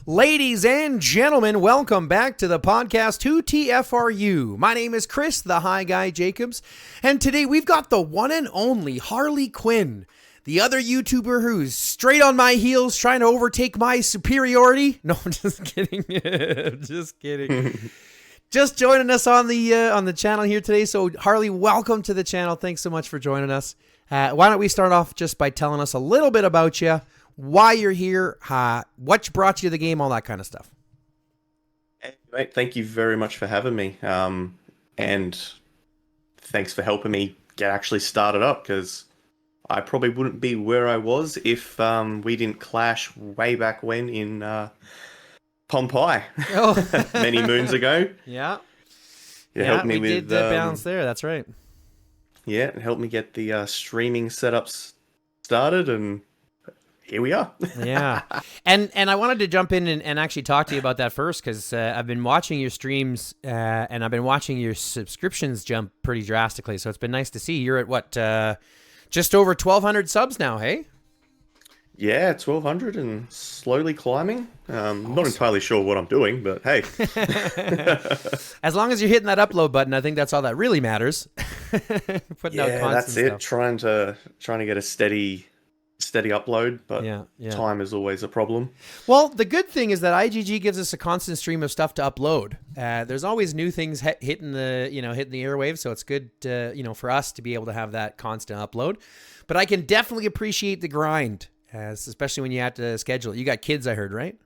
Ladies and gentlemen, welcome back to the podcast, Who TFRU. My name is Chris, the High Guy Jacobs, and today we've got the one and only Harley Quinn, the other YouTuber who's straight on my heels trying to overtake my superiority. No, I'm just kidding. Just kidding. Just joining us on the channel here today. So Harley, welcome to the channel. Thanks so much for joining us. Why don't we start off just by telling us a little bit about you, why you're here, what brought you to the game, all that kind of stuff. Hey, mate, thank you very much for having me. And thanks for helping me get actually started up, because I probably wouldn't be where I was if we didn't clash way back when in Pompeii many moons ago. Yeah. It helped me we with did balance there. That's right. Yeah, it helped me get the streaming setups started, and here we are. Yeah. And I wanted to jump in and actually talk to you about that first, because I've been watching your streams and I've been watching your subscriptions jump pretty drastically. So it's been nice to see. You're at what, just over 1,200 subs now, hey? Yeah, 1,200 and slowly climbing. Not entirely sure what I'm doing, but hey. As long as you're hitting that upload button, I think that's all that really matters. Putting out constant that's it. stuff. Trying to get a steady upload, but time is always a problem. Well, the good thing is that IGG gives us a constant stream of stuff to upload. There's always new things hitting the airwaves, so it's good for us to be able to have that constant upload. But I can definitely appreciate the grind, especially when you have to schedule it. You got kids, I heard, right?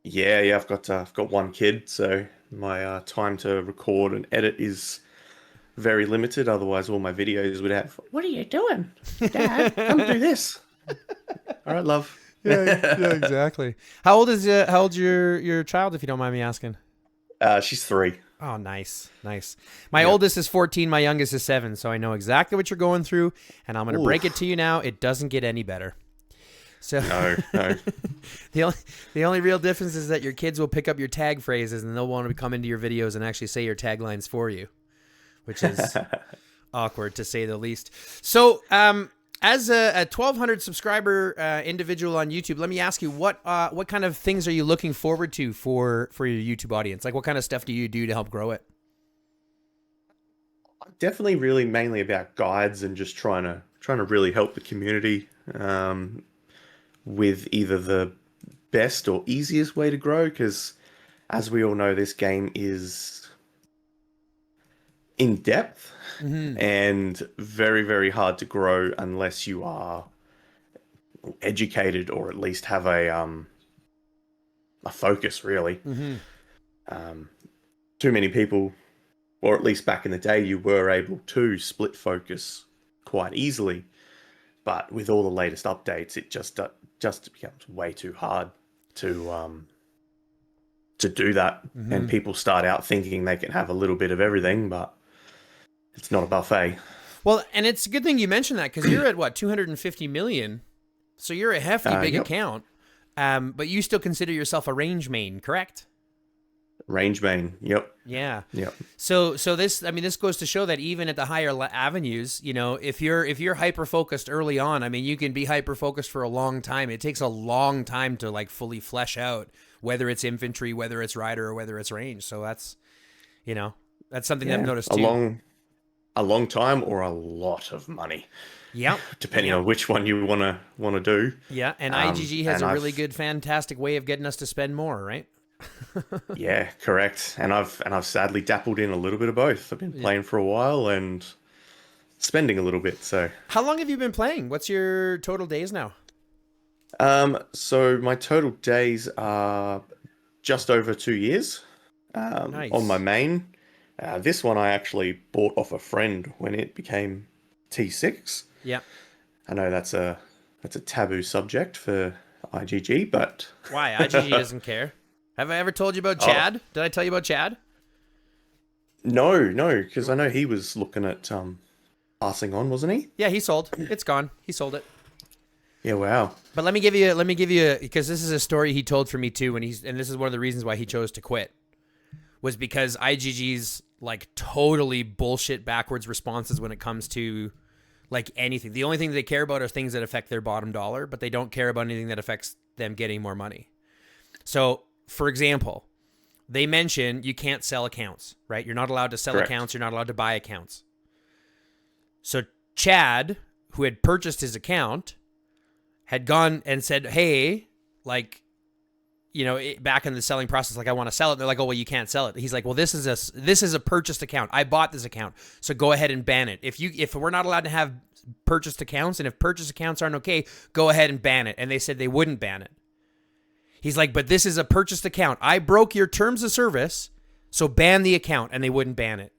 Yeah, I've got one kid, so my time to record and edit is very limited. Otherwise, all my videos would have, "What are you doing, Dad? Come do this." All right, love. yeah, exactly. How old's your child, if you don't mind me asking? She's 3. Oh, nice. My oldest is 14. My youngest is 7. So I know exactly what you're going through, and I'm going to break it to you now. It doesn't get any better. So No. the only real difference is that your kids will pick up your tag phrases and they'll want to come into your videos and actually say your taglines for you, which is awkward to say the least. So, as a 1,200 subscriber individual on YouTube, let me ask you, what kind of things are you looking forward to for your YouTube audience? Like, what kind of stuff do you do to help grow it? Definitely, really, mainly about guides and just trying to really help the community with either the best or easiest way to grow. Because, as we all know, this game is in depth and very, very hard to grow unless you are educated or at least have a focus, really. Too many people, or at least back in the day, you were able to split focus quite easily, but with all the latest updates, it just becomes way too hard to do that. And people start out thinking they can have a little bit of everything, but it's not a buffet. Well, and it's a good thing you mentioned that, because you're at, what, 250 million? So you're a hefty big account, but you still consider yourself a range main, correct? Range main, yep. Yeah. Yep. So this goes to show that even at the higher avenues, if you're hyper focused early on, you can be hyper focused for a long time. It takes a long time to like fully flesh out whether it's infantry, whether it's rider, or whether it's range. So that's something that I've noticed too. A long time or a lot of money. Yeah. Depending on which one you want to do. Yeah, and IGG has a really good, fantastic way of getting us to spend more, right? Yeah, correct. And I've sadly dabbled in a little bit of both. I've been playing for a while and spending a little bit. So how long have you been playing? What's your total days now? So my total days are just over 2 years. Nice. On my main. This one I actually bought off a friend when it became T6. Yeah. I know that's a taboo subject for IGG, but why? IGG doesn't care. Have I ever told you about Chad? Did I tell you about Chad? No, because I know he was looking at passing on, wasn't he? Yeah, he sold. It's gone. He sold it. Yeah, wow. But let me give you because this is a story he told for me too, and this is one of the reasons why he chose to quit, was because IGG's like totally bullshit backwards responses when it comes to like anything. The only thing they care about are things that affect their bottom dollar, but they don't care about anything that affects them getting more money. So, for example, they mention you can't sell accounts, right? You're not allowed to sell Correct. accounts. You're not allowed to buy accounts. So Chad, who had purchased his account, had gone and said, hey, like, back in the selling process, like, I want to sell it. And they're like, oh, well, you can't sell it. He's like, well, this is a purchased account. I bought this account. So go ahead and ban it. If we're not allowed to have purchased accounts, and if purchased accounts aren't okay, go ahead and ban it. And they said they wouldn't ban it. He's like, but this is a purchased account. I broke your terms of service, so ban the account. And they wouldn't ban it.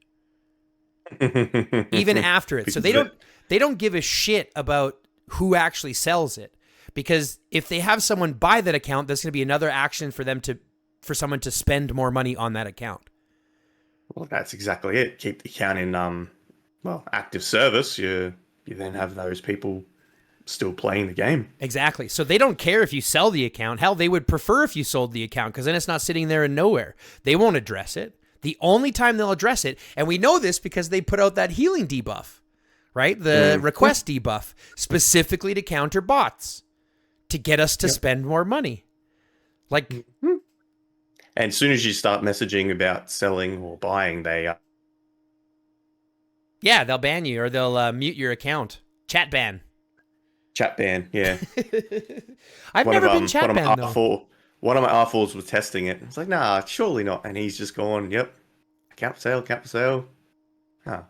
Even after it. So they don't give a shit about who actually sells it, because if they have someone buy that account, that's going to be another action for someone to spend more money on that account. Well, that's exactly it. Keep the account in active service. You then have those people still playing the game. Exactly. So they don't care if you sell the account. Hell, they would prefer if you sold the account, because then it's not sitting there in nowhere. They won't address it. The only time they'll address it, and we know this because they put out that healing debuff, right? The request debuff, specifically to counter bots, to get us to spend more money. Like, and as soon as you start messaging about selling or buying, they'll ban you, or they'll mute your account. Chat ban. Chat ban, yeah. I've never been chat banned, though. One of my R4s was testing it. It's like, nah, surely not. And he's just going, yep, account for sale. Huh.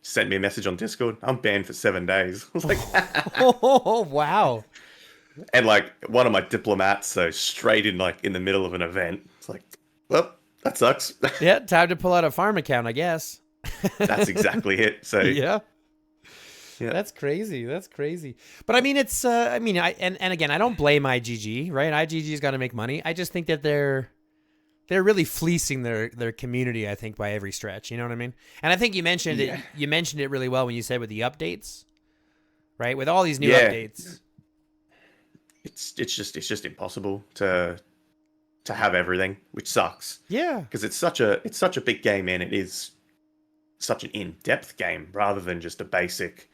Sent me a message on Discord. I'm banned for 7 days. I was like, oh, wow. And like one of my diplomats, so straight in the middle of an event. It's like, well, that sucks. Yeah, time to pull out a farm account, I guess. That's exactly it. So yeah. That's crazy. But I mean, it's and again, I don't blame IGG, right? IGG's got to make money. I just think that they're really fleecing their community, I think, by every stretch. You know what I mean? And I think you mentioned it. You mentioned it really well when you said with the updates, right? With all these new updates, it's just impossible to have everything, which sucks. Yeah, because it's such a big game, and it is such an in-depth game rather than just a basic.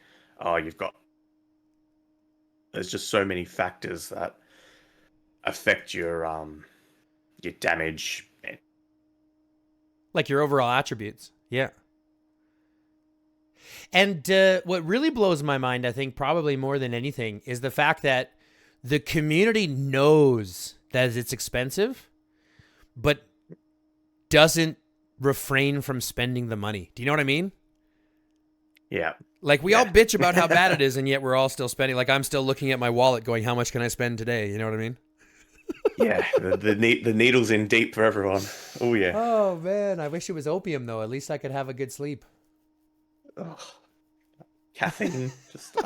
There's just so many factors that affect your damage, like your overall attributes. Yeah. And what really blows my mind, I think, probably more than anything, is the fact that the community knows that it's expensive, but doesn't refrain from spending the money. Do you know what I mean? Yeah. Like, we all bitch about how bad it is, and yet we're all still spending. Like, I'm still looking at my wallet going, how much can I spend today? You know what I mean? Yeah, the needle's in deep for everyone. Oh, yeah. Oh, man. I wish it was opium, though. At least I could have a good sleep. Oh, caffeine. Just,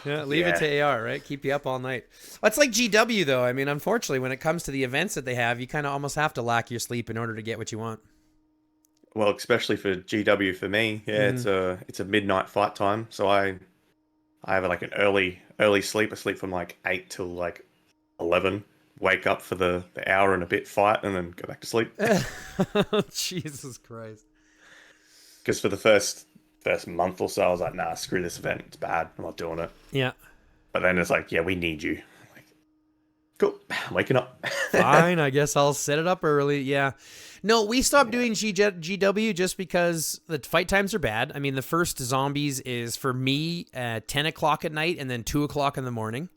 leave it to AR, right? Keep you up all night. It's like GW, though. I mean, unfortunately, when it comes to the events that they have, you kind of almost have to lack your sleep in order to get what you want. Well, especially for GW for me, it's a midnight fight time, so I have like an early sleep. I sleep from like 8 till like 11. Wake up for the hour and a bit fight, and then go back to sleep. Jesus Christ! Because for the first month or so, I was like, nah, screw this event. It's bad. I'm not doing it. Yeah. But then it's like, yeah, we need you. I'm like, cool. I'm waking up. Fine. I guess I'll set it up early. Yeah. No, we stopped doing GW just because the fight times are bad. I mean, the first zombies is for me at 10 o'clock at night and then 2 o'clock in the morning.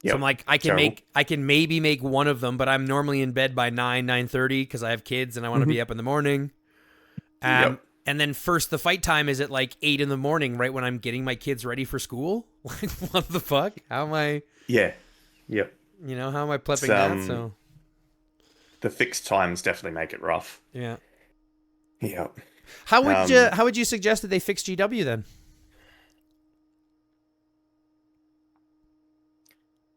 Yep. So I'm like, I can maybe make one of them, but I'm normally in bed by 9:30 because I have kids and I want to be up in the morning. And then the fight time is at like 8 in the morning, right when I'm getting my kids ready for school. Like, what the fuck? How am I? Yeah. Yep. You know, how am I prepping that? So the fixed times definitely make it rough. Yeah. Yeah. How would you suggest that they fix GW then?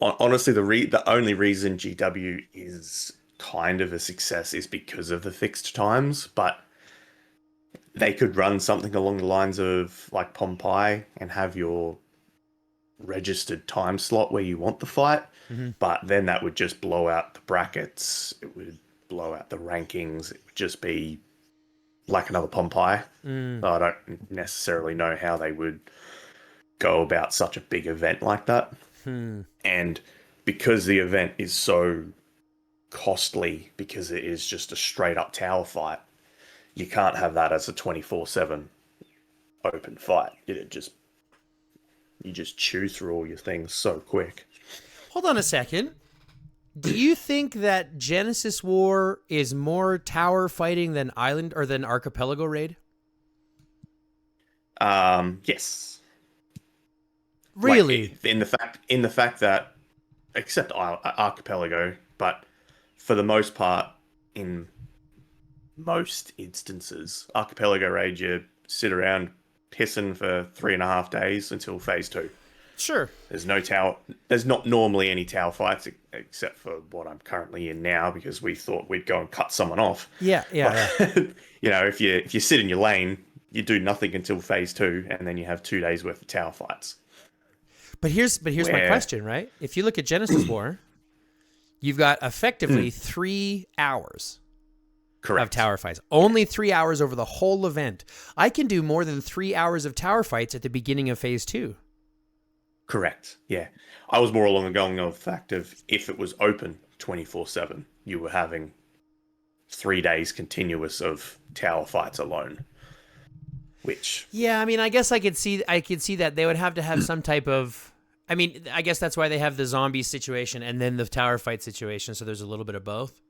Honestly, the only reason GW is kind of a success is because of the fixed times, but they could run something along the lines of like Pompeii and have your registered time slot where you want the fight, but then that would just blow out the brackets. It would blow out the rankings. It would just be like another Pompeii. So I don't necessarily know how they would go about such a big event like that. And because the event is so costly, because it is just a straight up tower fight, you can't have that as a 24/7 open fight. You just chew through all your things so quick. Hold on a second. Do you think that Genesis War is more tower fighting than Island or than Archipelago Raid? Yes. Really? Like, in the fact that, except Archipelago, but for the most part, in most instances, Archipelago Raid, you sit around pissing for 3.5 days until phase 2. Sure. There's no tower. There's not normally any tower fights except for what I'm currently in now, because we thought we'd go and cut someone off. Yeah. You know, if you sit in your lane, you do nothing until phase 2, and then you have 2 days worth of tower fights. But here's my question, right? If you look at Genesis War, you've got effectively 3 hours of tower fights. Only 3 hours over the whole event. I can do more than 3 hours of tower fights at the beginning of phase 2. Correct. Yeah. I was more along the going of the fact of, if it was open 24/7, you were having 3 days continuous of tower fights alone. Which, yeah, I mean, I guess I could see that they would have to have some type of. I mean, I guess that's why they have the zombie situation and then the tower fight situation. So there's a little bit of both.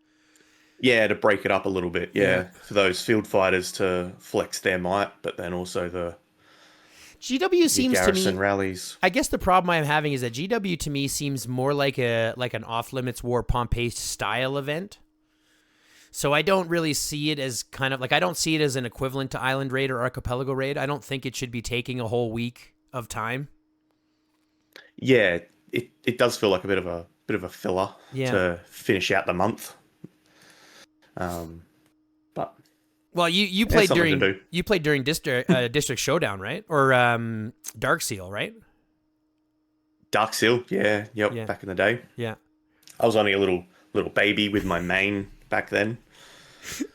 yeah, to break it up a little bit. Yeah, for those field fighters to flex their might, but then also the GW seems to me. garrison rallies. I guess the problem I'm having is that GW to me seems more like an off limits War Pompeii style event. So I don't really see it as kind of like, I don't see it as an equivalent to Island Raid or Archipelago Raid. I don't think it should be taking a whole week of time. Yeah, it does feel like a bit of a filler to finish out the month. But well, you played during District Showdown, right? Or Dark Seal, right? Dark Seal, yeah, back in the day. Yeah. I was only a little baby with my main back then.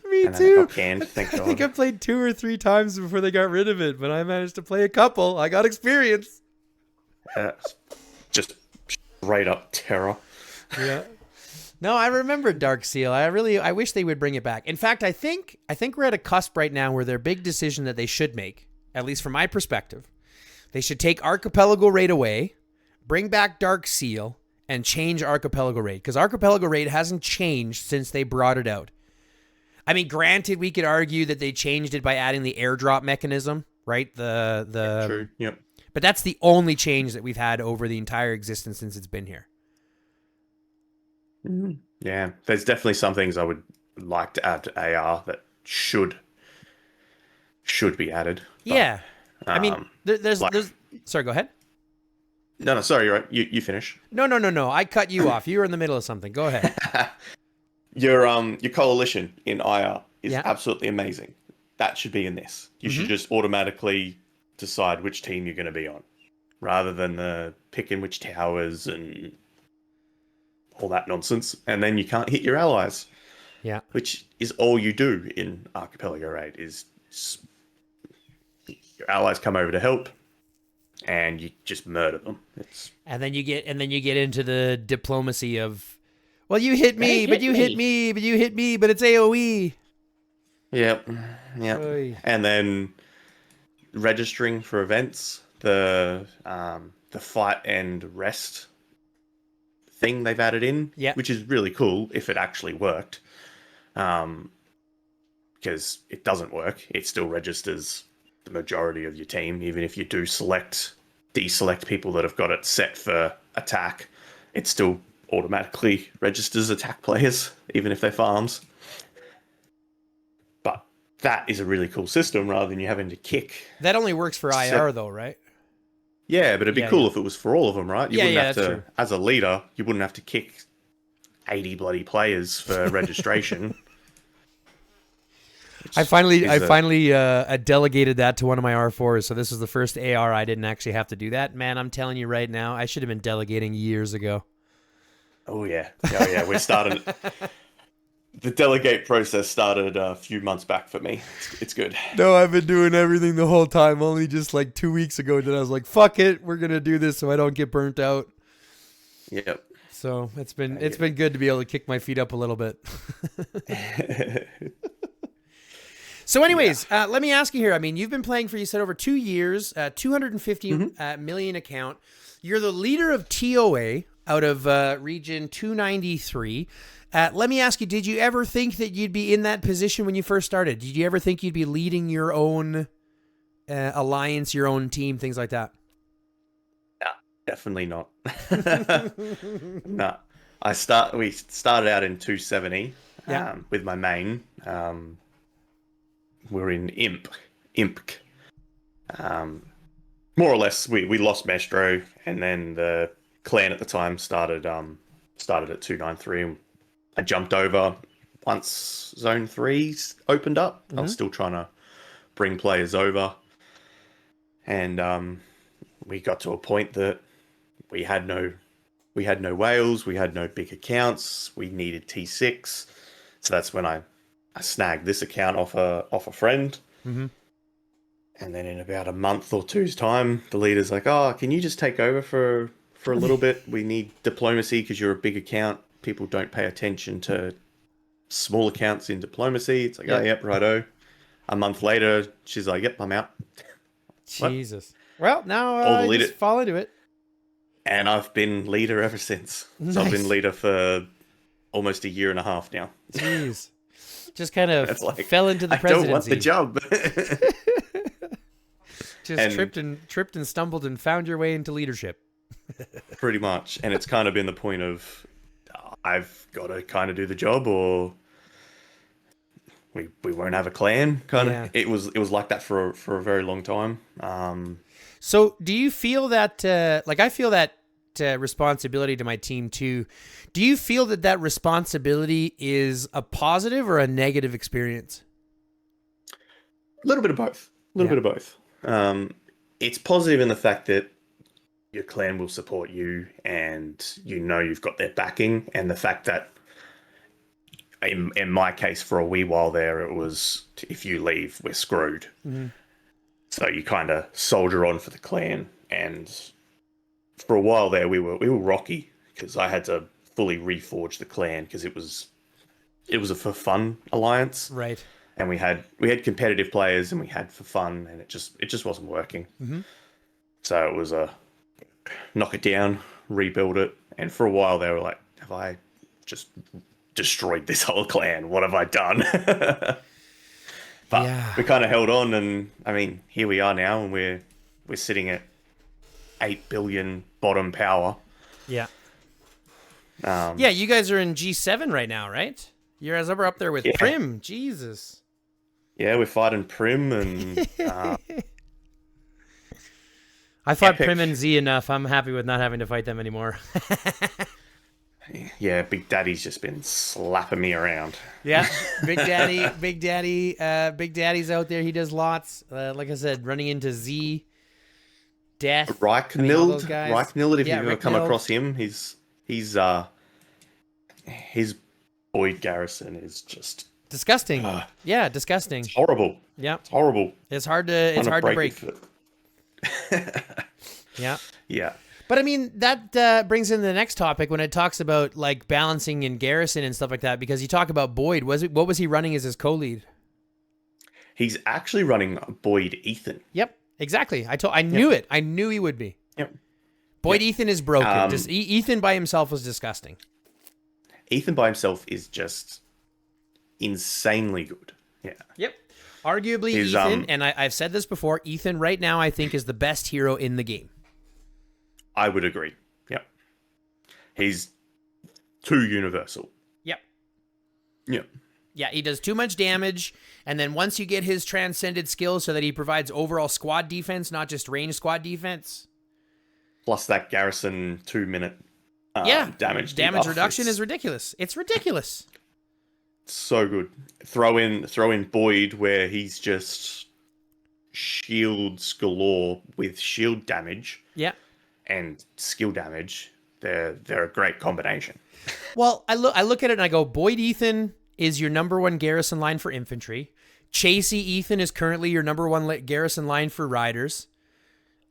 Me too. I think I played 2 or 3 times before they got rid of it, but I managed to play a couple. I got experience. Just straight up terror. Yeah. No, I remember Dark Seal. I wish they would bring it back. In fact, I think we're at a cusp right now where their big decision that they should make, at least from my perspective, they should take Archipelago Raid away, bring back Dark Seal, and change Archipelago Raid, because Archipelago Raid hasn't changed since they brought it out. I mean, granted, we could argue that they changed it by adding the airdrop mechanism, right? True. Yep. But that's the only change that we've had over the entire existence since it's been here. Mm-hmm. Yeah, there's definitely some things I would like to add to AR that should be added. But, yeah, I mean, there's. Sorry, go ahead. No, sorry, you're right. You finish. No. I cut you off. You were in the middle of something. Go ahead. Your coalition in IR is absolutely amazing. That should be in this. You should just automatically decide which team you're going to be on, rather than picking which towers and all that nonsense. And then you can't hit your allies. Yeah. Which is all you do in Archipelago Raid, is your allies come over to help, and you just murder them. And then you get into the diplomacy of, well, you hit me, but you hit me, but you hit me, but it's AoE. Yep. Oy. And then registering for events, the fight and rest thing they've added in, which is really cool if it actually worked. Because it doesn't work. It still registers the majority of your team, even if you do deselect people that have got it set for attack. It still automatically registers attack players, even if they're farms. But that is a really cool system, rather than you having to kick. That only works for IR though, right? Yeah, but it'd be cool if it was for all of them, right? You wouldn't have to, true. As a leader, you wouldn't have to kick 80 bloody players for registration. I finally delegated that to one of my R4s, so this is the first AR I didn't actually have to do that. Man, I'm telling you right now, I should have been delegating years ago. Oh yeah. We started. The delegate process started a few months back for me. It's good. No, I've been doing everything the whole time. Only just like 2 weeks ago that I was like, fuck it, we're going to do this so I don't get burnt out. Yep. So it's been good to be able to kick my feet up a little bit. So anyways, let me ask you here. I mean, you've been playing for, you said, over 2 years, 250 million account. You're the leader of TOA out of region 293. Let me ask you, did you ever think that you'd be in that position when you first started? Did you ever think you'd be leading your own alliance, your own team, things like that? No, definitely not. No. We started out in 270 with my main. We're in Imp. More or less, we lost Mestro, and then the clan at the time started at 293. I jumped over once Zone 3's opened up. I was still trying to bring players over, and we got to a point that we had no whales, we had no big accounts, we needed T6. So that's when I snagged this account off a friend. Mm-hmm. And then in about a month or two's time, the leader's like, "Oh, can you just take over for a little bit? We need diplomacy because you're a big account. People don't pay attention to small accounts in diplomacy." It's like, "Oh, yep, righto." A month later, she's like, "Yep, I'm out." Jesus. Well, now you just fall into it. And I've been leader ever since. Nice. So I've been leader for almost a year and a half now. Jeez. Just kind of fell into the presidency. I don't want the job. Just tripped and stumbled and found your way into leadership. Pretty much. And it's kind of been the point of, I've got to kind of do the job, or we won't have a clan. Kind of. It was like that for a very long time. So do you feel that, I feel that responsibility to my team too. Do you feel that responsibility is a positive or a negative experience? A little bit of both. It's positive in the fact that your clan will support you, and you've got their backing, and the fact that in my case, for a wee while there, it was, if you leave, we're screwed. Mm-hmm. So you kind of soldier on for the clan, and for a while there, we were rocky because I had to fully reforge the clan because it was a for fun alliance, right? And we had competitive players, and we had for fun, and it just wasn't working. Mm-hmm. So it was a knock it down, rebuild it, and for a while they were like, "Have I just destroyed this whole clan? What have I done?" But we kind of held on, and I mean, here we are now, and we're sitting at 8 billion bottom power. Yeah. You guys are in G7 right now, right? You're up there with Prim. Jesus. Yeah, we're fighting Prim, and I fought Prim and Z enough. I'm happy with not having to fight them anymore. Yeah, Big Daddy's just been slapping me around. Yeah, Big Daddy's out there. He does lots. Like I said, running into Z, Death, Reichnild. If you've ever come across him, his Boyd Garrison is just disgusting. Disgusting. It's horrible. Yeah, it's horrible. It's hard to break. Yeah. Yeah. But I mean, that brings in the next topic when it talks about like balancing in Garrison and stuff like that, because you talk about Boyd. What was he running as his co-lead? He's actually running Boyd Ethan. Yep, exactly. I knew it. I knew he would be. Yep. Boyd Ethan is broken. Ethan by himself was disgusting. Ethan by himself is just insanely good. Yeah. Yep. Arguably Ethan, and I've said this before, Ethan right now I think is the best hero in the game. I would agree. Yep. He's too universal. Yep. Yep. Yeah, he does too much damage, and then once you get his transcended skills so that he provides overall squad defense, not just range squad defense. Plus that Garrison 2-minute damage reduction is ridiculous. It's ridiculous. So good. Throw in Boyd, where he's just shields galore with shield damage. Yeah. And skill damage. They're a great combination. Well, I look at it and I go, Boyd Ethan is your number one garrison line for infantry. Chasey Ethan is currently your number one garrison line for riders.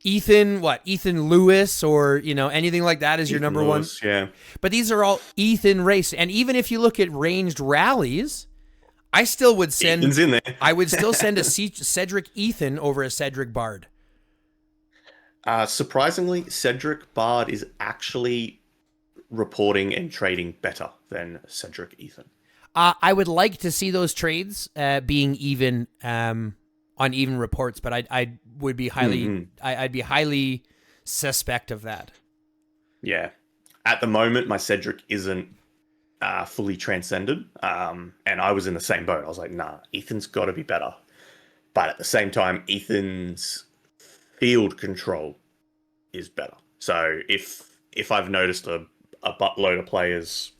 Ethan, what? Ethan Lewis or, anything like that is your Ethan number Lewis, one? Yeah. But these are all Ethan race. And even if you look at ranged rallies, I still would send... Ethan's in there. I would still send a Cedric Ethan over a Cedric Bard. Surprisingly, Cedric Bard is actually reporting and trading better than Cedric Ethan. I would like to see those trades being even on even reports, but I would be highly I'd be highly suspect of that. Yeah, at the moment, my Cedric isn't fully transcended, and I was in the same boat. I was like, nah, Ethan's got to be better. But at the same time, Ethan's field control is better. So if I've noticed a buttload of players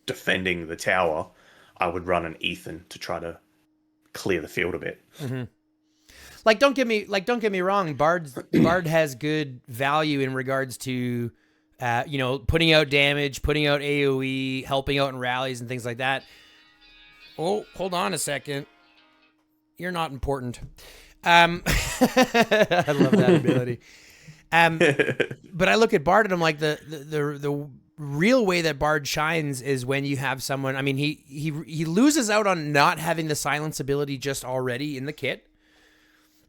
defending the tower, I would run an Ethan to try to clear the field a bit. Mm-hmm. Don't get me wrong. Bard has good value in regards to, putting out damage, putting out AOE, helping out in rallies and things like that. Oh, hold on a second. You're not important. I love that ability. But I look at Bard and I'm like, the real way that Bard shines is when you have someone. I mean, he loses out on not having the silence ability just already in the kit,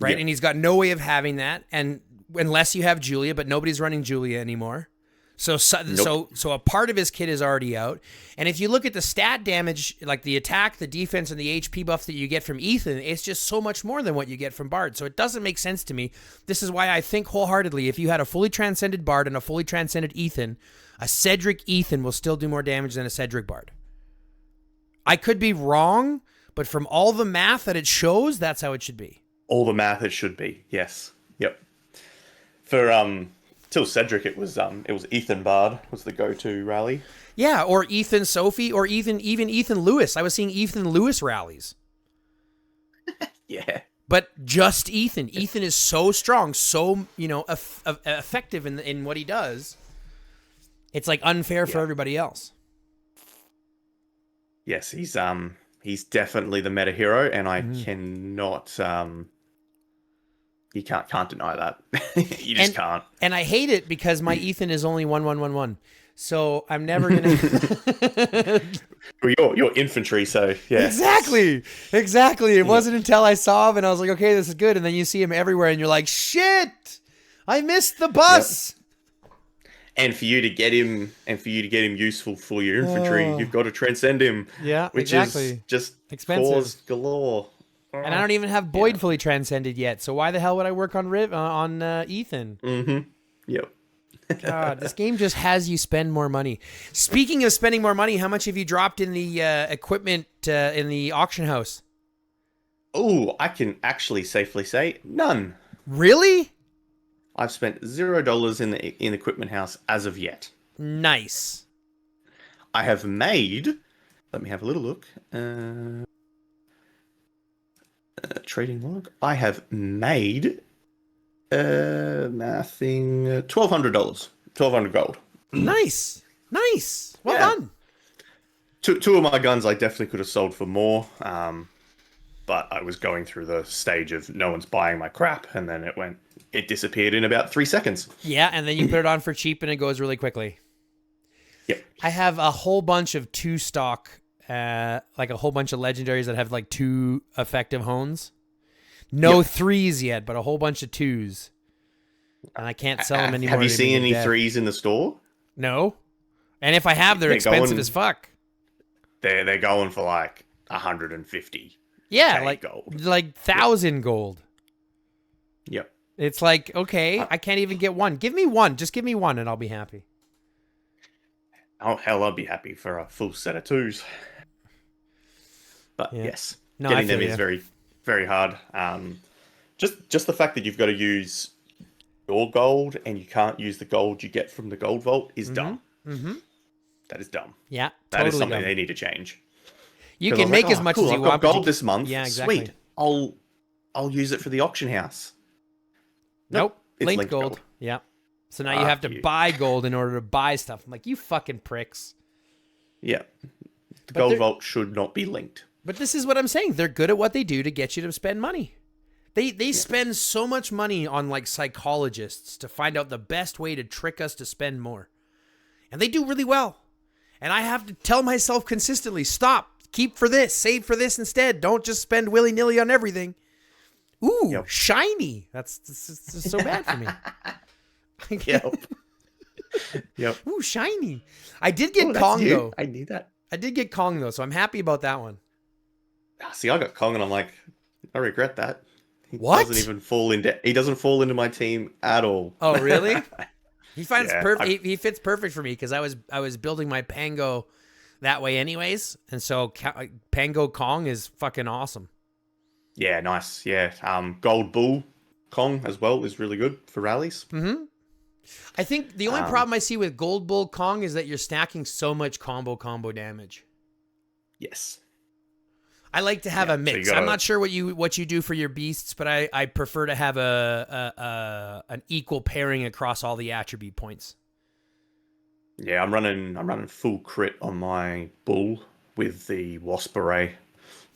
right? Yeah. And he's got no way of having that, and unless you have Julia, but nobody's running Julia anymore. So a part of his kit is already out. And if you look at the stat damage, like the attack, the defense, and the HP buff that you get from Ethan, it's just so much more than what you get from Bard. So it doesn't make sense to me. This is why I think wholeheartedly, if you had a fully transcended Bard and a fully transcended Ethan, a Cedric Ethan will still do more damage than a Cedric Bard. I could be wrong, but from all the math that it shows, that's how it should be. All the math it should be, yes. Yep. For till Cedric, it was Ethan Bard was the go-to rally. Yeah, or Ethan Sophie, or even Ethan Lewis. I was seeing Ethan Lewis rallies. Yeah. But just Ethan. Ethan is so strong, so effective in what he does. It's like unfair for everybody else. Yes, he's definitely the meta hero, and I cannot. You can't deny that. You just can't. And I hate it because my Ethan is only 1-1-1-1. So I'm never gonna. Well, you're infantry, so yeah. Exactly. It wasn't until I saw him and I was like, okay, this is good. And then you see him everywhere, and you're like, shit, I missed the bus. Yep. And for you to get him, useful for your infantry, you've got to transcend him. Yeah, which exactly. is just expensive. Cause galore. And I don't even have Boyd fully transcended yet. So why the hell would I work on Ethan? Mm-hmm. Yep. God, this game just has you spend more money. Speaking of spending more money, how much have you dropped in the equipment in the auction house? Oh, I can actually safely say none. Really? I've spent $0 in the equipment house as of yet. Nice. I have made. Let me have a little look. Trading log. I have made nothing. $1,200. 1,200 gold. Nice. Well done. Two of my guns I definitely could have sold for more. But I was going through the stage of no one's buying my crap, and then it disappeared in about 3 seconds. Yeah, and then you put it on for cheap, and it goes really quickly. Yep. I have a whole bunch of 2 stock. Like a whole bunch of legendaries that have like 2 effective hones. No 3s yet, but a whole bunch of 2s. And I can't sell them anymore. Have you seen any 3s in the store? No. And if I have, they're expensive as fuck. They're going for like 150. Yeah, gold. Like 1,000 gold. Yep. It's like, okay, I can't even get one. Give me one. Just give me one and I'll be happy. Oh, hell, I'd be happy for a full set of 2s. But yes, getting them is very, very hard. Just the fact that you've got to use your gold and you can't use the gold you get from the gold vault is dumb. Mm-hmm. That is dumb. Yeah, that is something they need to change. You can make as much as you want. I've got gold this month. Yeah, exactly. Sweet. I'll use it for the auction house. Nope. Linked gold. Yeah. So now you have to buy gold in order to buy stuff. I'm like, you fucking pricks. Yeah. The gold vault should not be linked. But this is what I'm saying. They're good at what they do to get you to spend money. They spend so much money on like psychologists to find out the best way to trick us to spend more. And they do really well. And I have to tell myself consistently, stop, keep for this, save for this instead. Don't just spend willy-nilly on everything. Ooh, shiny. That's so bad for me. Yep. Ooh, shiny. I did get Kong though. I need that. I did get Kong though, so I'm happy about that one. See, I got Kong and I'm like, I regret that. He What? He doesn't fall into my team at all. Oh, really? He finds perfect. He fits perfect for me because I was building my Pango that way anyways, and so Pango Kong is fucking awesome. Yeah, nice. Yeah, Gold Bull Kong as well is really good for rallies. Mm-hmm. I think the only problem I see with Gold Bull Kong is that you're stacking so much combo damage. Yes. I like to have a mix. I'm not sure what you do for your beasts, but I prefer to have an equal pairing across all the attribute points. Yeah, I'm running full crit on my bull with the wasp array.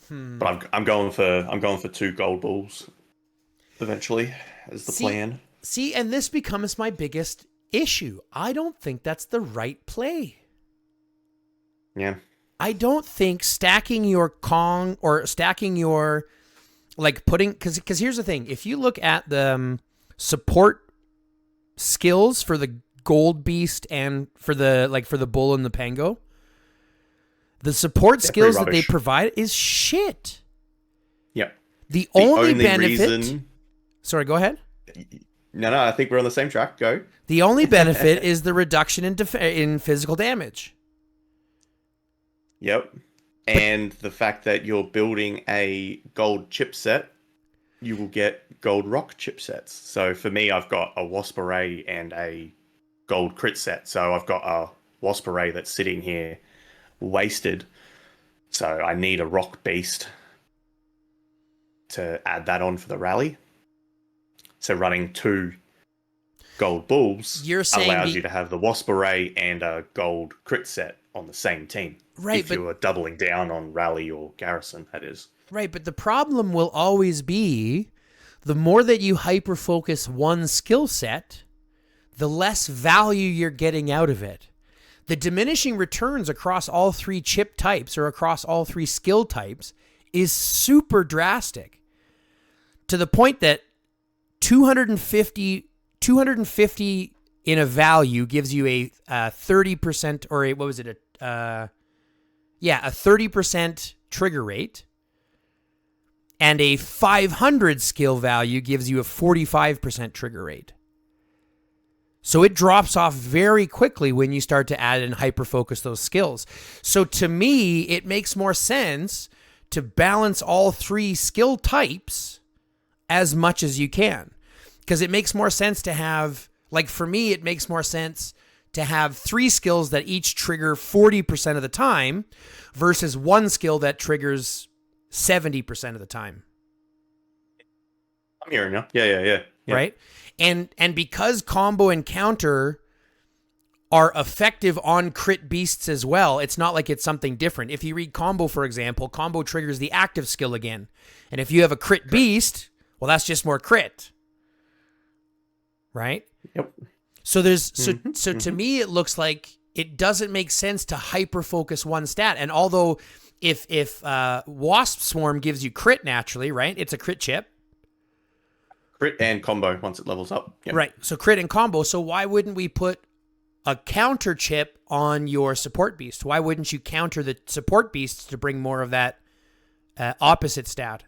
But I'm going for 2 gold bulls eventually as the plan. See, and this becomes my biggest issue. I don't think that's the right play. Yeah. I don't think stacking your Kong or stacking your, like putting, because here's the thing. If you look at the support skills for the gold beast and for the bull and the Pango, the support skills that they provide is shit. Yep. The only benefit. Sorry, go ahead. No, I think we're on the same track. Go. The only benefit is the reduction in physical damage. Yep. And the fact that you're building a gold chipset, you will get gold rock chipsets. So for me, I've got a wasp array and a gold crit set. So I've got a wasp array that's sitting here wasted. So I need a rock beast to add that on for the rally. So running 2 gold bulls allows you to have the wasp array and a gold crit set on the same team. Right, if you are doubling down on rally or garrison, that is. Right, but the problem will always be the more that you hyper-focus one skill set, the less value you're getting out of it. The diminishing returns across all 3 chip types or across all 3 skill types is super drastic. To the point that 250 in a value gives you a 30% or a 30% trigger rate, and a 500 skill value gives you a 45% trigger rate. So it drops off very quickly when you start to add and hyper-focus those skills. So to me, it makes more sense to balance all 3 skill types as much as you can. Because it makes more sense to have, like for me, it makes more sense to have 3 skills that each trigger 40% of the time versus 1 skill that triggers 70% of the time. I'm hearing you. Yeah. Right? And because combo and counter are effective on crit beasts as well, it's not like it's something different. If you read combo, for example, combo triggers the active skill again. And if you have a crit beast, well, that's just more crit. Right? Yep. So to me, it looks like it doesn't make sense to hyper focus one stat. And although if Wasp Swarm gives you crit naturally, right? It's a crit chip. Crit and combo once it levels up. Yep. Right. So crit and combo. So why wouldn't we put a counter chip on your support beast? Why wouldn't you counter the support beasts to bring more of that opposite stat?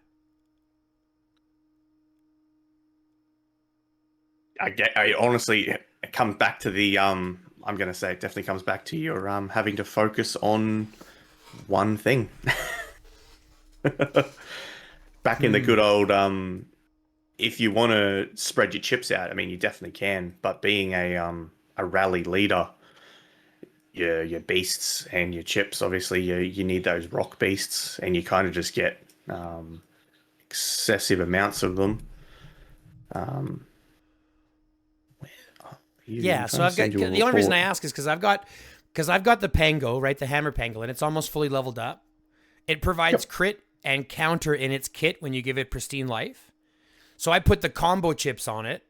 I honestly, it comes back to the, I'm going to say it definitely comes back to your having to focus on one thing. Back in the good old, if you want to spread your chips out, I mean, you definitely can, but being a rally leader, your beasts and your chips, obviously you need those rock beasts, and you kind of just get excessive amounts of them. Yeah, so I've got the only reason I ask is because I've got the Pango, right, the Hammer Pango, and it's almost fully leveled up. It provides crit and counter in its kit when you give it pristine life. So I put the combo chips on it.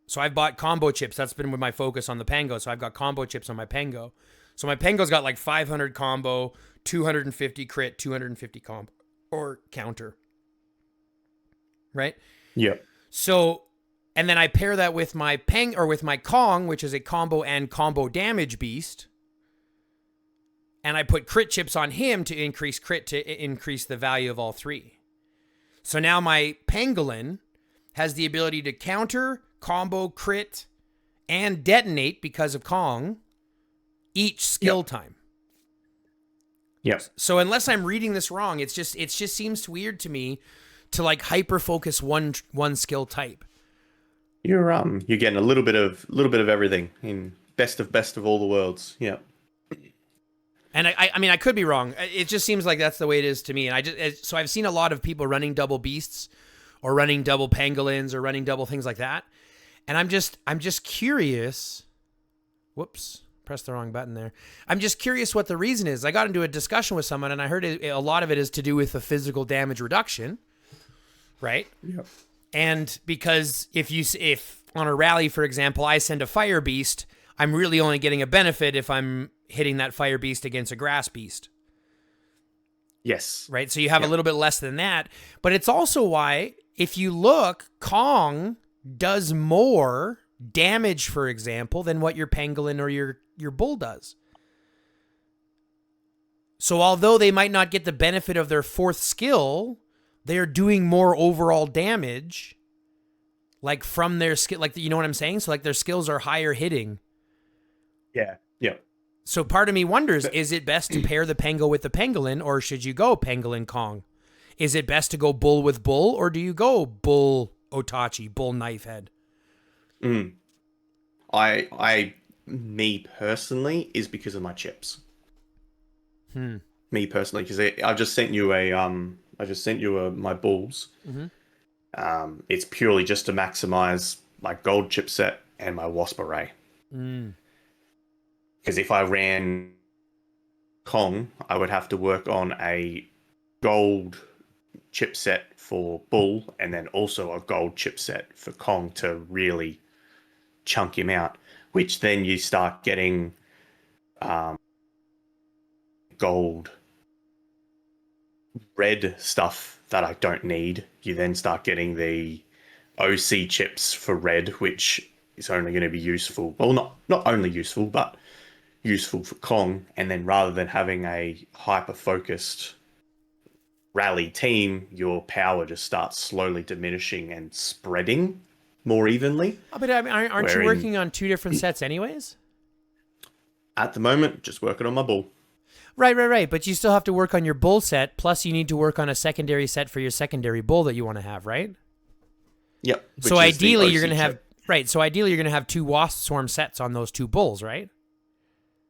So I've bought combo chips. That's been with my focus on the Pango. So I've got combo chips on my Pango. So my Pango's got like 500 combo, 250 crit, 250 combo or counter. Right? Yep. So, and then I pair that with my with my Kong, which is a combo and combo damage beast. And I put crit chips on him to increase crit to increase the value of all three. So now my Pangolin has the ability to counter, combo, crit, and detonate because of Kong each skill time. Yep. So unless I'm reading this wrong, it just seems weird to me to like hyper focus one skill type. You're getting a little bit of everything in best of all the worlds. Yeah. And I mean, I could be wrong. It just seems like that's the way it is to me. And so I've seen a lot of people running double beasts or running double pangolins or running double things like that. And I'm just curious. Whoops, pressed the wrong button there. I'm just curious what the reason is. I got into a discussion with someone and I heard a lot of it is to do with the physical damage reduction. Right? Yep. And because if on a rally, for example, I send a fire beast, I'm really only getting a benefit if I'm hitting that fire beast against a grass beast. Yes. Right? So you have a little bit less than that. But it's also why, if you look, Kong does more damage, for example, than what your pangolin or your bull does. So although they might not get the benefit of their fourth skill, they're doing more overall damage, like from their skill, like, you know what I'm saying? So like their skills are higher hitting. Yeah. Yeah. So part of me wonders, is it best to pair the Pango with the Pangolin, or should you go Pangolin Kong? Is it best to go bull with bull, or do you go bull Otachi, bull knife head? Me personally, is because of my chips. Me personally, because I just sent you my bulls. Mm-hmm. It's purely just to maximize my gold chip set and my wasp array. Because if I ran Kong, I would have to work on a gold chipset for bull and then also a gold chipset for Kong to really chunk him out, which then you start getting gold red stuff that I don't need. You then start getting the OC chips for red, which is only going to be useful. Well, not only useful, but useful for Kong. And then rather than having a hyper-focused rally team, your power just starts slowly diminishing and spreading more evenly. Oh, but I mean, aren't you working on two different sets anyways? At the moment, just working on my bull. Right. But you still have to work on your bull set, plus you need to work on a secondary set for your secondary bull that you want to have, right? Yep. So ideally you're going to have... Right, so ideally you're going to have two Wasp Swarm sets on those two bulls, right?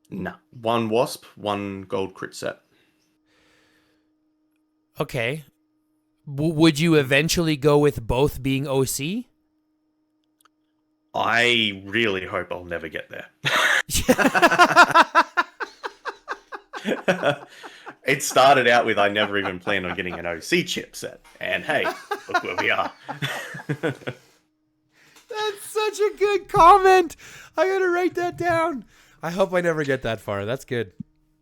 No. One Wasp, one gold crit set. Okay. Would you eventually go with both being OC? I really hope I'll never get there. It started out with I never even planned on getting an OC chip set. And hey, look where we are. That's such a good comment. I gotta write that down. I hope I never get that far. That's good.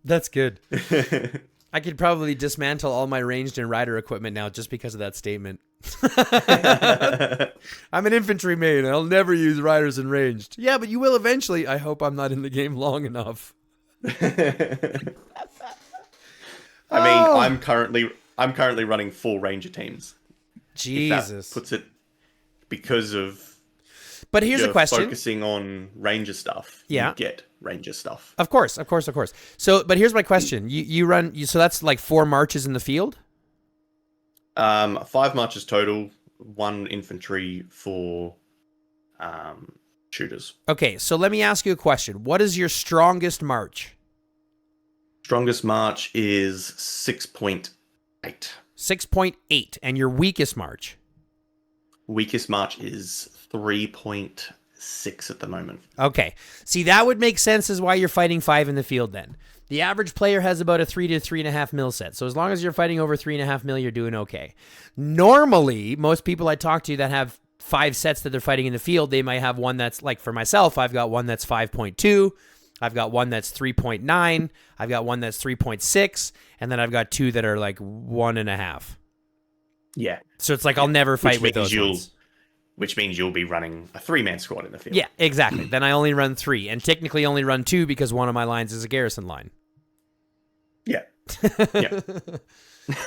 That's good. I could probably dismantle all my ranged and rider equipment now just because of that statement. I'm an infantry main. I'll never use riders and ranged. Yeah, but you will eventually. I hope I'm not in the game long enough. I mean, I'm currently running 4 ranger teams. Jesus. If that puts it, because of... But here's a question. Focusing on ranger stuff. Yeah. You get ranger stuff. Of course. So, but here's my question. You run, so that's like 4 marches in the field? 5 marches total, 1 infantry for shooters. Okay, so let me ask you a question. What is your strongest march? Strongest march is 6.8. 6.8. And your weakest march? Weakest march is 3.7. 6 at the moment. Okay. See, that would make sense as why you're fighting 5 in the field then. The average player has about a 3 to 3.5 mil set. So as long as you're fighting over 3.5 mil, you're doing okay. Normally, most people I talk to that have 5 sets that they're fighting in the field, they might have one that's, like for myself, I've got one that's 5.2. I've got one that's 3.9. I've got one that's 3.6. And then I've got 2 that are like 1.5. Yeah. So it's like I'll never fight with those ones. Which means you'll be running a 3-man squad in the field. Yeah, exactly. Then I only run 3, and technically only run 2 because one of my lines is a garrison line. Yeah. Yeah.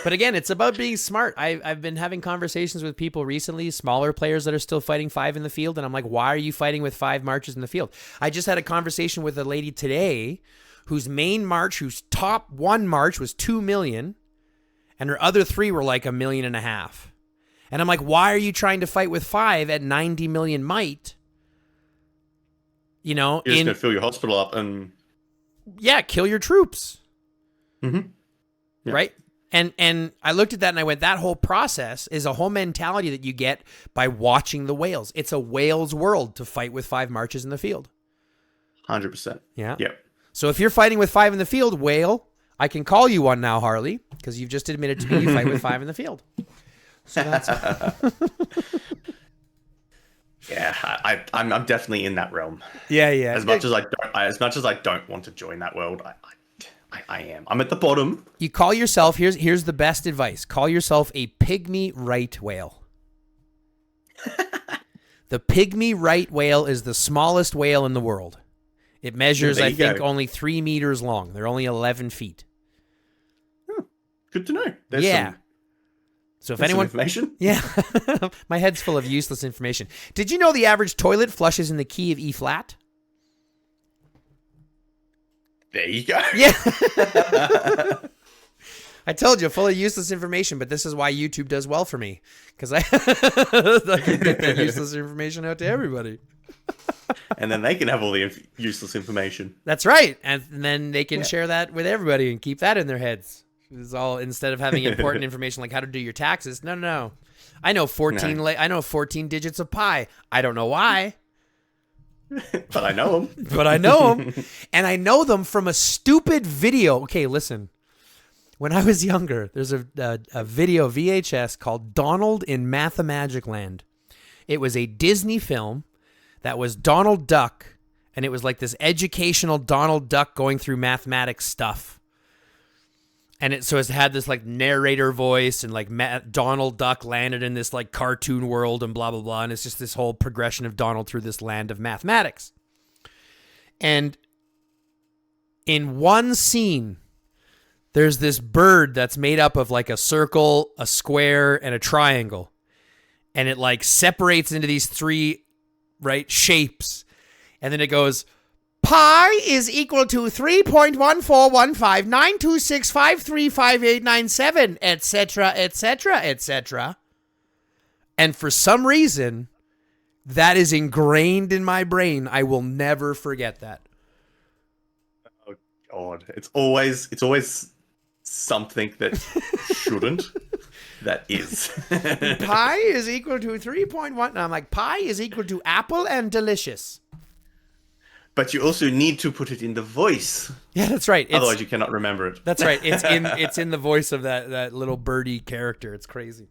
But again, it's about being smart. I've been having conversations with people recently, smaller players that are still fighting 5 in the field, and I'm like, why are you fighting with 5 marches in the field? I just had a conversation with a lady today whose main march, whose top 1 march was 2 million, and her other 3 were like 1.5 million. And I'm like, why are you trying to fight with 5 at 90 million might? You know, you're just going to fill your hospital up and... Yeah, kill your troops. Mm-hmm. Yeah. Right? And I looked at that and I went, that whole process is a whole mentality that you get by watching the whales. It's a whale's world to fight with 5 marches in the field. 100%. Yeah. Yep. So if you're fighting with 5 in the field, whale, I can call you one now, Harley, because you've just admitted to me you fight with 5 in the field. So that's... Yeah, I'm definitely in that realm. Yeah, yeah. As much as I don't want to join that world, I am. I'm at the bottom. You call yourself, here's the best advice. Call yourself a pygmy right whale. The pygmy right whale is the smallest whale in the world. It measures, I think, only 3 meters long. They're only 11 feet. Oh, good to know. So if anyone... information? Yeah. My head's full of useless information. Did you know the average toilet flushes in the key of E flat? There you go. Yeah. I told you, full of useless information, but this is why YouTube does well for me. Because I can get that useless information out to everybody. And then they can have all the useless information. That's right. And then they can share that with everybody and keep that in their heads. It's all, instead of having important information like how to do your taxes. No. I know 14 digits of pi. I don't know why. But I know them. And I know them from a stupid video. Okay, listen. When I was younger, there's a video VHS called Donald in Mathemagicland. It was a Disney film that was Donald Duck, and it was like this educational Donald Duck going through mathematics stuff. And it had this like narrator voice, and like Donald Duck landed in this like cartoon world and blah, blah, blah. And it's just this whole progression of Donald through this land of mathematics. And in one scene, there's this bird that's made up of like a circle, a square, and a triangle. And it like separates into these 3, right, shapes. And then it goes... Pi is equal to 3.1415926535897, etc., etc., etc. And for some reason, that is ingrained in my brain. I will never forget that. Oh God, it's always something that shouldn't. That is. Pi is equal to 3.1. And I'm like, pi is equal to apple and delicious. But you also need to put it in the voice. Yeah, that's right. Otherwise, you cannot remember it. That's right. It's in the voice of that little birdie character. It's crazy.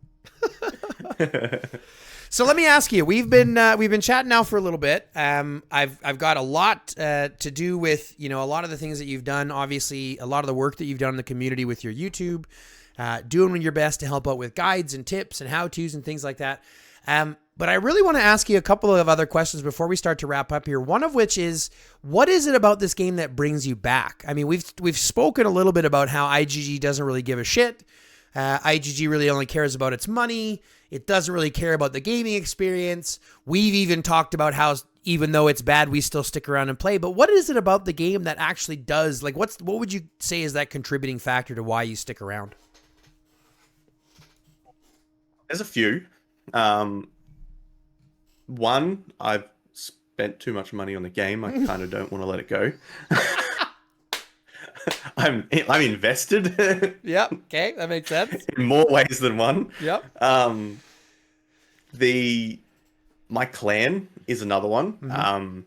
So let me ask you. We've been chatting now for a little bit. I've got a lot to do with a lot of the things that you've done. Obviously, a lot of the work that you've done in the community with your YouTube, doing your best to help out with guides and tips and how-tos and things like that. But I really want to ask you a couple of other questions before we start to wrap up here. One of which is, what is it about this game that brings you back? I mean, we've spoken a little bit about how IGG doesn't really give a shit. IGG really only cares about its money. It doesn't really care about the gaming experience. We've even talked about how, even though it's bad, we still stick around and play. But what is it about the game that actually does, like, what would you say is that contributing factor to why you stick around? There's a few. One, I've spent too much money on the game. I kind of don't want to let it go. I'm invested. Yep. Okay, that makes sense. In more ways than one. Yep. My clan is another one. Mm-hmm.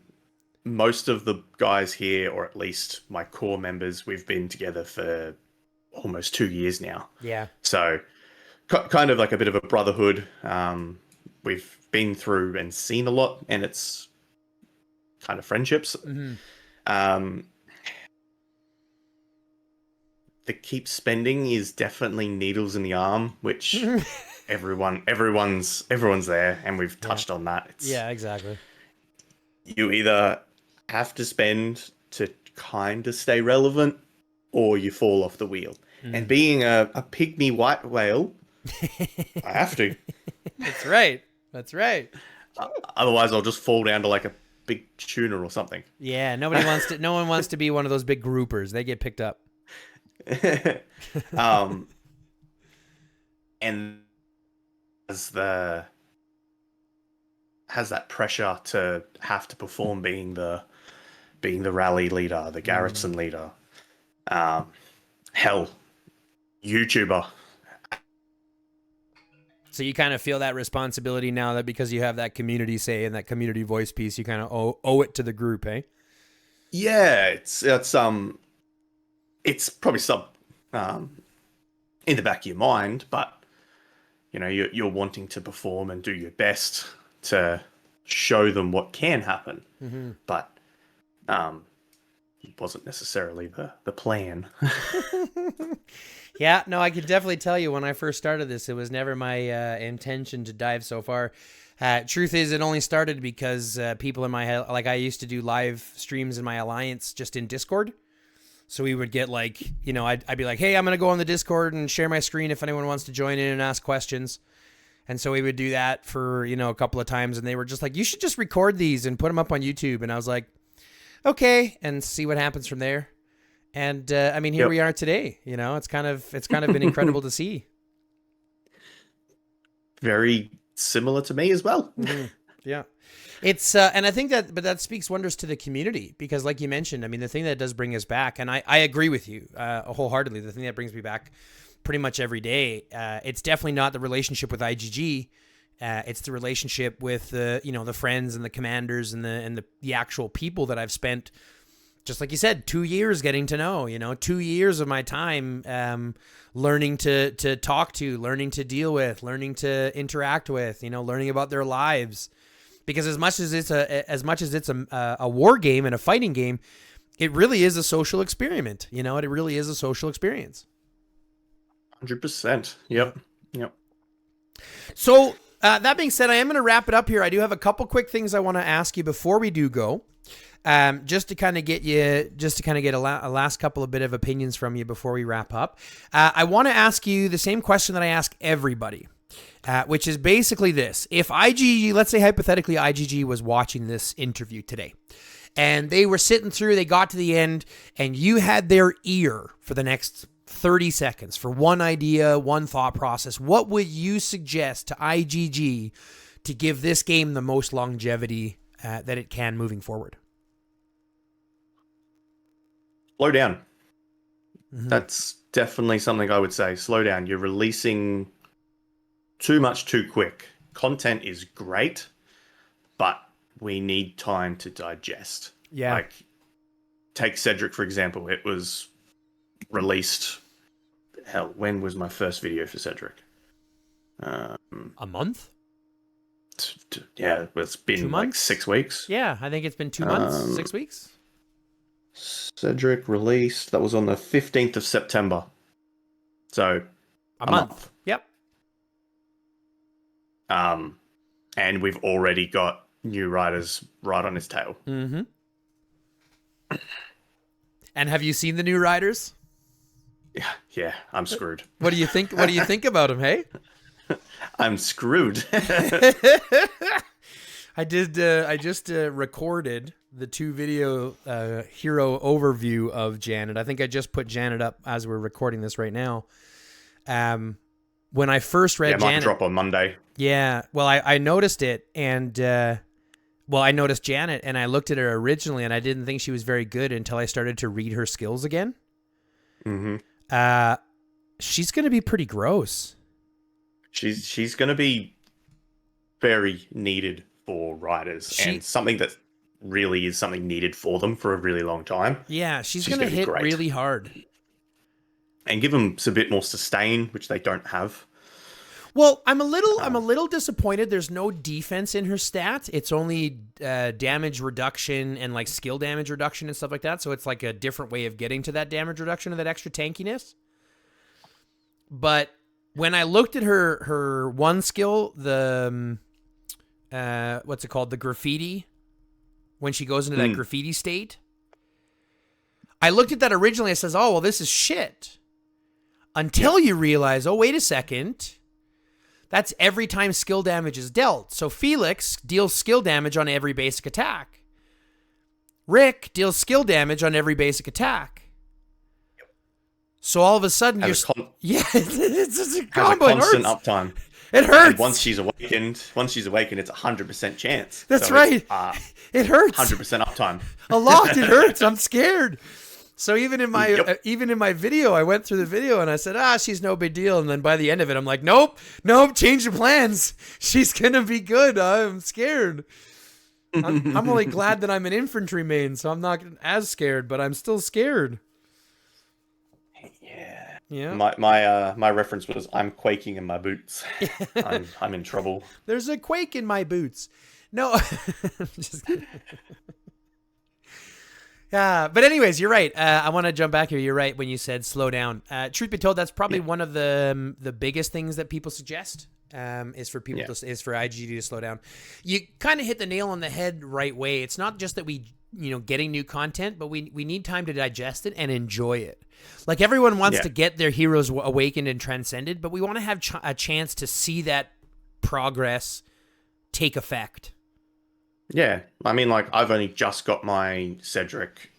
Most of the guys here, or at least my core members, we've been together for almost 2 years now. Yeah. So kind of like a bit of a brotherhood. We've been through and seen a lot, and it's kind of friendships. Mm-hmm. Um, the keep spending is definitely needles in the arm, which everyone's there, and we've touched on that. It's, Yeah, exactly. you either have to spend to kind of stay relevant, or you fall off the wheel. And being a pygmy white whale, I have to. That's right. That's right. Otherwise, I'll just fall down to like a big tuna or something. Yeah, nobody wants to. No one wants to be one of those big groupers. They get picked up. And has that pressure to have to perform being the rally leader, the garrison leader. Hell, YouTuber. So you kind of feel that responsibility now that because you have that community say and that community voice piece, you kind of owe it to the group, eh? Yeah, it's probably in the back of your mind, but you know you're wanting to perform and do your best to show them what can happen, but it wasn't necessarily the plan. Yeah, no, I can definitely tell you when I first started this, it was never my intention to dive so far. Truth is, it only started because people in my, like I used to do live streams in my alliance just in Discord. So we would get like, you know, I'd be like, hey, I'm going to go on the Discord and share my screen if anyone wants to join in and ask questions. And so we would do that for, you know, a couple of times. And they were just like, you should just record these and put them up on YouTube. And I was like, okay, and see what happens from there. And I mean, here we are today. You know, it's kind of been incredible to see. Very similar to me as well. Yeah, it's and I think that speaks wonders to the community because, like you mentioned, I mean, the thing that does bring us back, and I agree with you wholeheartedly. The thing that brings me back pretty much every day, it's definitely not the relationship with IGG. It's the relationship with the friends and the commanders and the actual people that I've spent. Just like you said, 2 years getting to know, 2 years of my time learning to talk to, learning to deal with, learning to interact with, learning about their lives. Because as much as it's a war game and a fighting game, it really is a social experiment. It really is a social experience. 100%. Yep. So that being said, I am going to wrap it up here. I do have a couple quick things I want to ask you before we do go. Just to kind of get a last couple of bit of opinions from you before we wrap up. I want to ask you the same question that I ask everybody, which is basically this. If IGG, let's say hypothetically IGG was watching this interview today and they were sitting through, they got to the end and you had their ear for the next 30 seconds for one idea, one thought process, what would you suggest to IGG to give this game the most longevity that it can moving forward? Slow down. That's definitely something I would say. Slow down. You're releasing too much too quick. Content is great, but we need time to digest. Yeah. Like, take Cedric, for example. It was released... Hell, when was my first video for Cedric? A month? Yeah, it's been like 6 weeks. Yeah, I think it's been 2 months, 6 weeks. Cedric released, that was on the 15th of September. So, a month. Yep. And we've already got new writers right on his tail. Mm-hmm. And have you seen the new writers? Yeah, I'm screwed. What do you think? What do you think about them, hey? I'm screwed. I just recorded the 2 video hero overview of Janet. I think I just put Janet up as we're recording this right now. When I first read Janet, might drop on Monday. Yeah, well, I noticed it, and I noticed Janet, and I looked at her originally, and I didn't think she was very good until I started to read her skills again. Mm-hmm. She's going to be pretty gross. She's going to be very needed for riders, and something that really is something needed for them for a really long time. Yeah, she's going to hit really hard. And give them a bit more sustain, which they don't have. Well, I'm a little disappointed. There's no defense in her stats. It's only damage reduction and like skill damage reduction and stuff like that. So it's like a different way of getting to that damage reduction and that extra tankiness. But when I looked at her one skill, the what's it called, the graffiti, when she goes into that graffiti state, I looked at that originally. I says, "Oh well, this is shit." Until you realize, oh wait a second. That's every time skill damage is dealt. So Felix deals skill damage on every basic attack. Rick deals skill damage on every basic attack. So all of a sudden it's a combo. Has a constant uptime. It hurts. And once she's awakened, it's 100% chance. That's right. It hurts. 100% uptime. A lot. It hurts. I'm scared. So even in my video, I went through the video and I said, she's no big deal. And then by the end of it, I'm like, nope, change your plans. She's going to be good. I'm scared. I'm only glad that I'm an infantry main, so I'm not as scared, but I'm still scared. Yeah. My reference was, I'm quaking in my boots. I'm in trouble. There's a quake in my boots. No. Just kidding. But anyways, you're right. I want to jump back here. You're right when you said slow down. Truth be told, that's probably one of the biggest things that people suggest is for people is for IGD to slow down. You kind of hit the nail on the head right way. It's not just that we getting new content, but we need time to digest it and enjoy it. Like everyone wants to get their heroes awakened and transcended, but we want to have a chance to see that progress take effect. Yeah, I mean, like, I've only just got my Cedric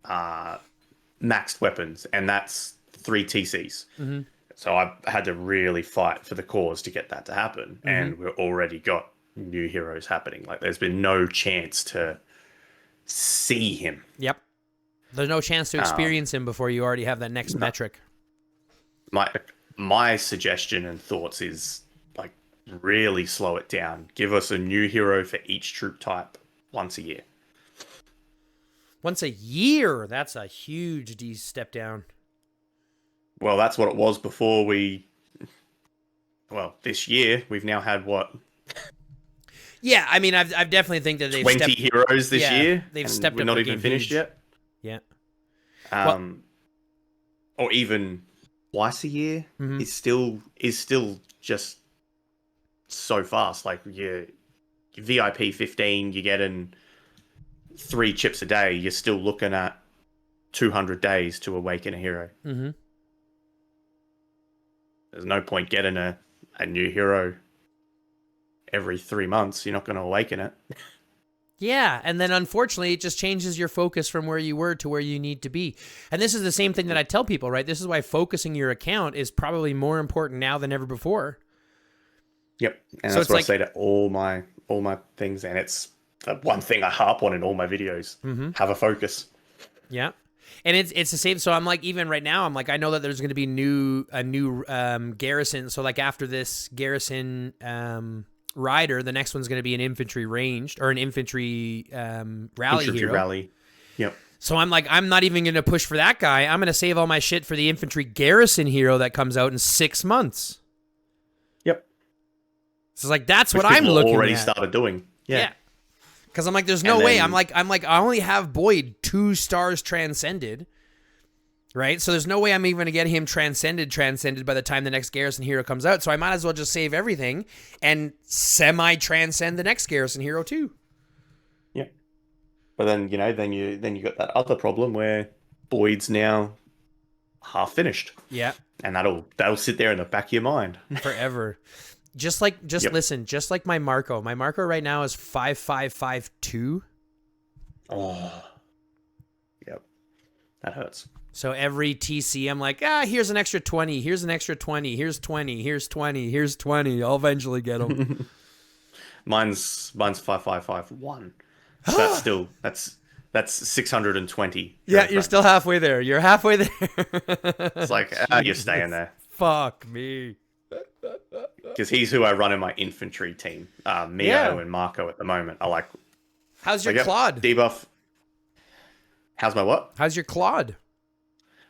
maxed weapons, and that's 3 TCs. Mm-hmm. So I've had to really fight for the cause to get that to happen, and we've already got new heroes happening. Like, there's been no chance to see him. Yep. There's no chance to experience him before you already have that next metric. My suggestion and thoughts is, like, really slow it down. Give us a new hero for each troop type once a year. Once a year? That's a huge step down. Well, that's what it was before this year, we've now had what? Yeah, I mean, I've definitely think that they've 20 heroes this year. They've stepped we're up. Not even finished yet. Yeah. Or even twice a year is still just so fast. Like your VIP 15, you're getting 3 chips a day. You're still looking at 200 days to awaken a hero. Mm-hmm. There's no point getting a new hero every 3 months. You're not going to awaken it. Yeah, and then unfortunately, it just changes your focus from where you were to where you need to be. And this is the same thing that I tell people, right? This is why focusing your account is probably more important now than ever before. Yep, and so that's what I say to all my things, and it's the one thing I harp on in all my videos. Mm-hmm. Have a focus. Yeah, and it's the same. So I'm like, even right now, I'm like, I know that there's going to be a new garrison. So like after this garrison rider, the next one's going to be an infantry ranged or an infantry rally hero. Rally. Yep. So I'm like, I'm not even going to push for that guy. I'm going to save all my shit for the infantry garrison hero that comes out in 6 months. Yep. So it's like, that's what I'm looking at. Already started doing. Yeah. Because I'm like, there's no way. I'm like, I only have Boyd 2 stars transcended. Right? So there's no way I'm even going to get him transcended by the time the next garrison hero comes out. So I might as well just save everything and semi-transcend the next garrison hero too. Yeah. But then, then you got that other problem where Boyd's now half finished. Yeah. And that'll sit there in the back of your mind. Forever. Listen, just like my Marco. My Marco right now is 5552. Oh. Yep. That hurts. So every TC, I'm like, here's an extra 20. Here's an extra 20. Here's 20. Here's 20. Here's 20. I'll eventually get them. mine's 5551. So that's 620. Yeah, you're still halfway there. You're halfway there. It's like, you're staying there. Fuck me. because he's who I run in my infantry team. Mio Yeah. and Marco at the moment. I like. How's your yep, Claude? Debuff. How's my what? How's your Claude?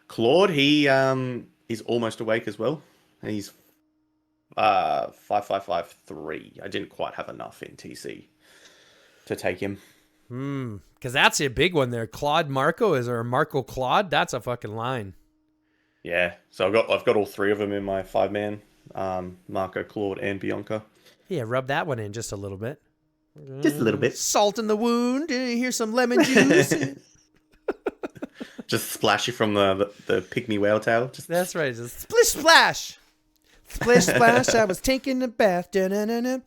Claude, he's almost awake as well. And he's 5553. I didn't quite have enough in TC to take him. Because that's a big one there. Claude Marco is or Marco Claude. That's a fucking line. Yeah. So I've got all three of them in my 5-man. Marco, Claude, and Bianca. Yeah, rub that one in just a little bit. Just a little bit. Salt in the wound. Here's some lemon juice. Just splash you from the pygmy whale tail. That's right. Just splish splash. Splish splash. I was taking a bath. Da-na-na-na.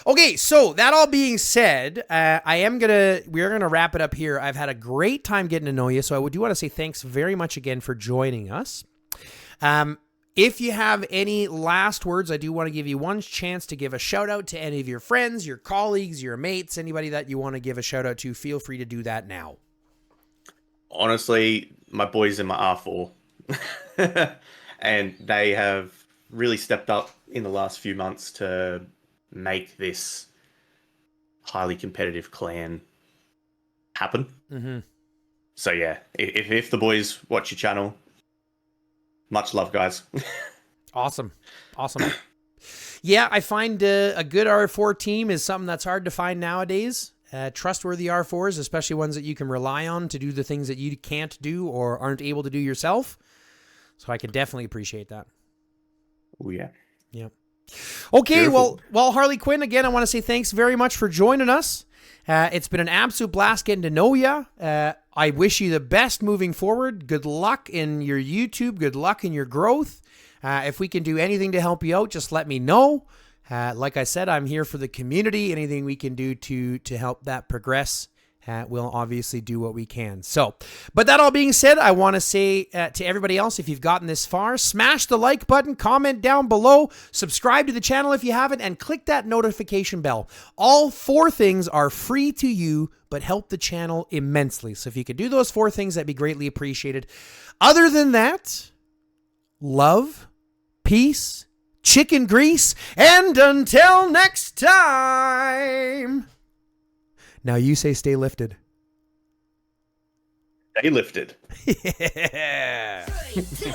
Okay, so that all being said, we're gonna wrap it up here. I've had a great time getting to know you, so I do want to say thanks very much again for joining us. If you have any last words, I do want to give you one chance to give a shout out to any of your friends, your colleagues, your mates, anybody that you want to give a shout out to. Feel free to do that now. Honestly, my boys in my R4, and they have really stepped up in the last few months to make this highly competitive clan happen. Mm-hmm. So yeah, if the boys watch your channel, much love, guys. Awesome. Yeah, I find a good R4 team is something that's hard to find nowadays. Trustworthy R4s, especially ones that you can rely on to do the things that you can't do or aren't able to do yourself. So I can definitely appreciate that. Oh, yeah. Yeah. Okay, Beautiful. well, Harley Quinn, again, I want to say thanks very much for joining us. It's been an absolute blast getting to know you. I wish you the best moving forward. Good luck in your YouTube. Good luck in your growth. If we can do anything to help you out, just let me know. Like I said, I'm here for the community. Anything we can do to help that progress, we'll obviously do what we can. So, but that all being said, I want to say to everybody else, if you've gotten this far, smash the like button, comment down below, subscribe to the channel if you haven't, and click that notification bell. All 4 things are free to you, but help the channel immensely. So if you could do those 4 things, that'd be greatly appreciated. Other than that, love, peace, chicken grease, and until next time. Now you say stay lifted. Stay lifted. Yeah. 3, 2,